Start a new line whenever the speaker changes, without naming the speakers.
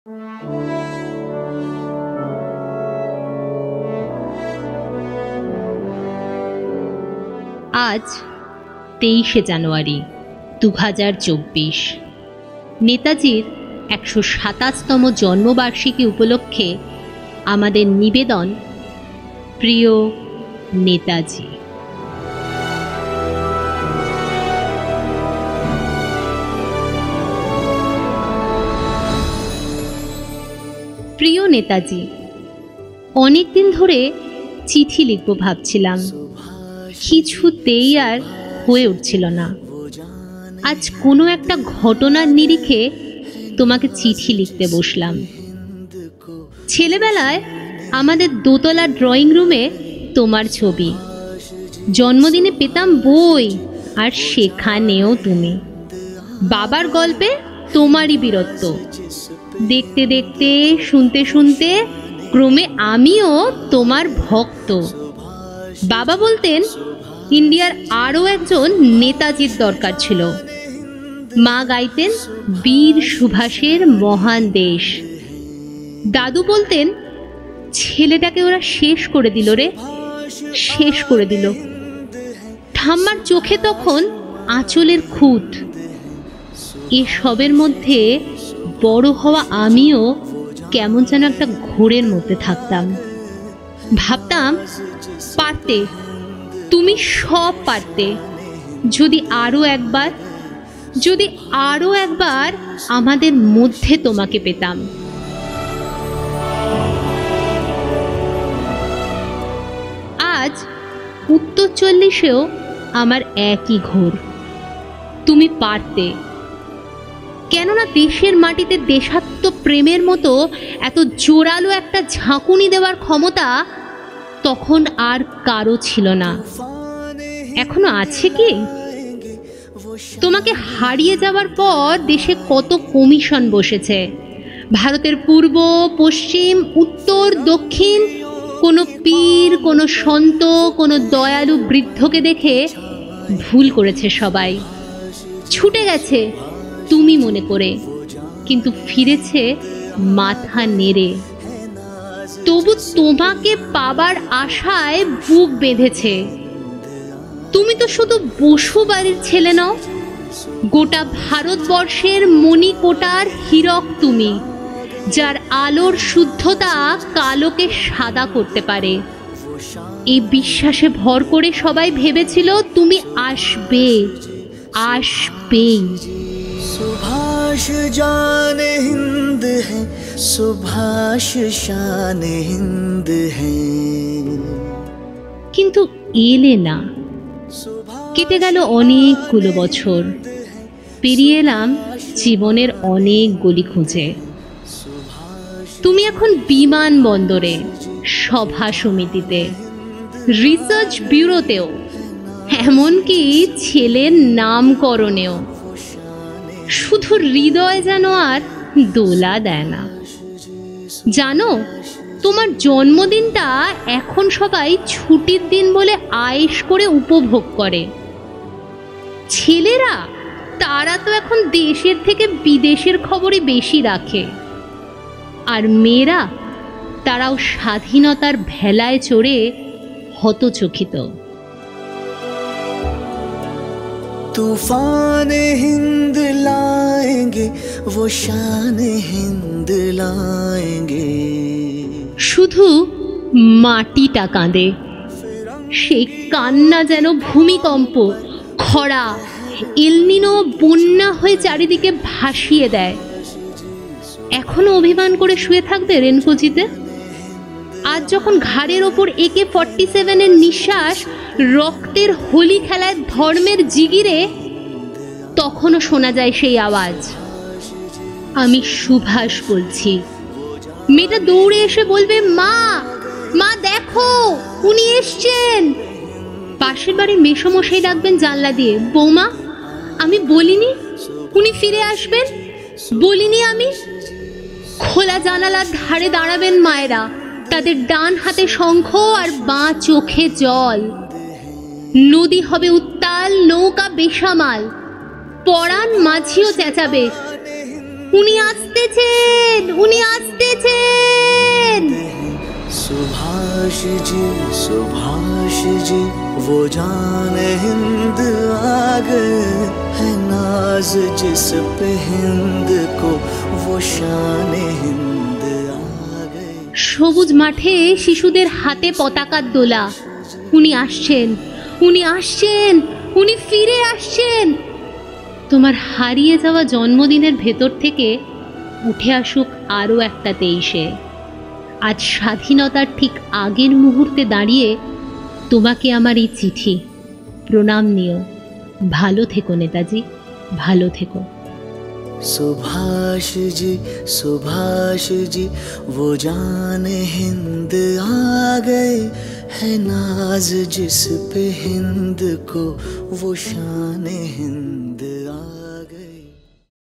আজ 23শে জানুয়ারি 2024। নেতাজির 127তম জন্মবার্ষিকী উপলক্ষে আমাদের নিবেদন, প্রিয় নেতাজি। প্রিয় নেতাজি, অনেক দিন ধরে চিঠি লিখব ভাবছিলাম, কিছুতেই আর হয়ে উঠছিল না। আজ কোনো একটা ঘটনার নিরিখে তোমাকে চিঠি লিখতে বসলাম। ছেলেবেলায় আমাদের দোতলা ড্রয়িং রুমে তোমার ছবি, জন্মদিনে পেতাম বই, আর সেখানেও তুমি। বাবার গল্পে তোমারই বীরত্ব। দেখতে দেখতে, শুনতে শুনতে ক্রমে আমিও তোমার ভক্ত। বাবা বলতেন ইন্ডিয়ার আরও একজন নেতাজির দরকার ছিল। মা গাইতেন বীর সুভাষের মহান দেশ। দাদু বলতেন ছেলেটাকে ওরা শেষ করে দিল রে, শেষ করে দিল। ঠাম্মার চোখে তখন আঁচলের খুঁত। এসবের মধ্যে বড় হওয়া আমিও কেমন যেন একটা ঘোরের মধ্যে থাকতাম। ভাবতাম পারতে, তুমি সব পারতে। যদি আরো একবার আমাদের মধ্যে তোমাকে পেতাম। আজ উত্তর 40-এও আমার একই ঘোর। তুমি পারতে, কেননা দেশের মাটিতে দেশাত্মপ্রেমের মতো এত জোরালো একটা ঝাঁকুনি দেওয়ার ক্ষমতা তখন আর কারো ছিল না। এখনো আছে কি? তোমাকে হারিয়ে যাওয়ার পর দেশে কত কমিশন বসেছে। ভারতের পূর্ব, পশ্চিম, উত্তর, দক্ষিণ, কোনো পীর, কোনো সন্ত, কোনো দয়ালু বৃদ্ধকে দেখে ভুল করেছে সবাই। ছুটে গেছে তুমি মনে করে, কিন্তু ফিরেছে মাথা নেড়ে। তবু তোমাকে পাবার আশায় বুক বেঁধেছে। তুমি তো শুধু বসু বাড়ির ছেলে নও, গোটা ভারতবর্ষের মণিকোটার হীরক তুমি, যার আলোর শুদ্ধতা কালোকে সাদা করতে পারে। এই বিশ্বাসে ভর করে সবাই ভেবেছিল তুমি আসবে, আসবেই।
सुभाष जान हिंद है, सुभाष शान हिंद है।
কিন্তু এলে না। কেটে গেল অনেকগুলো বছর। পেরিয়ে এলাম জীবনের অনেক গলি খুঁজে। তুমি এখন বিমানবন্দরে, সভা সমিতিতে, রিসার্চ ব্যুরোতেও, এমনকি ছেলের নামকরণেও। শুধু হৃদয় যেন আর দোলা দেয় না। জানো, তোমার জন্মদিনটা এখন সবাই ছুটির দিন বলে আয়েশ করে উপভোগ করে। ছেলেরা তারা তো এখন দেশের থেকে বিদেশের খবরই বেশি রাখে। আর মেয়েরা, তারাও স্বাধীনতার ভেলায় চড়ে হতচকিত।
तूफान हिंद लाएंगे, वो शान हिंद लाएंगे।
শুধু মাটিটা কাঁদে। সেই কান্না যেন ভূমিকম্প, খরা, এলনিনো, বন্যা হয়ে চারিদিকে ভাসিয়ে দেয়। এখনো অভিমান করে শুয়ে থাকবে রেনকোজিতে? আজ যখন ঘাড়ের ওপর AK-47-এর নিঃশ্বাস রক্তের হোলি খেলায় ধর্মের জিগিরে, তখনও শোনা যায় সেই আওয়াজ। আমি সুভাষ বলছি। মেয়েটা দৌড়ে এসে বলবে, মা, মা দেখো, উনি এসছেন। পাশের বাড়ির মেসোমশাই ডাকবেন জানলা দিয়ে, বৌমা, আমি বলিনি উনি ফিরে আসবেন? বলিনি আমি? খোলা জানালার ধারে দাঁড়াবেন মায়েরা, তাদের ডান হাতে শঙ্খ আর বাঁ চোখে জল। নদী হবে উত্তাল, নৌকা বেসামাল। পরাণ মাঝিও চেঁচাবে, উনি আসতেছেন, উনি
जी सुभाष जी वो जान हिंद आ गए, है नाज जिस पे हिंद को वो शान हिंद आ गए।
সবুজ মাঠে শিশুদের হাতে পতাকার দোলা। উনি আসছেন, উনি আসছেন, উনি ফিরে আসছেন। তোমার হারিয়ে যাওয়া জন্মদিনের ভেতর থেকে উঠে আসুক আরও একটা 23-এ। আজ স্বাধীনতার ঠিক আগের মুহূর্তে দাঁড়িয়ে তোমাকে আমার এই চিঠি। প্রণাম নিও। ভালো থেকো নেতাজি, ভালো থেকো।
सुभाष जी वो जान हिंद आ गए, है नाज जिस पे हिंद को वो शान हिंद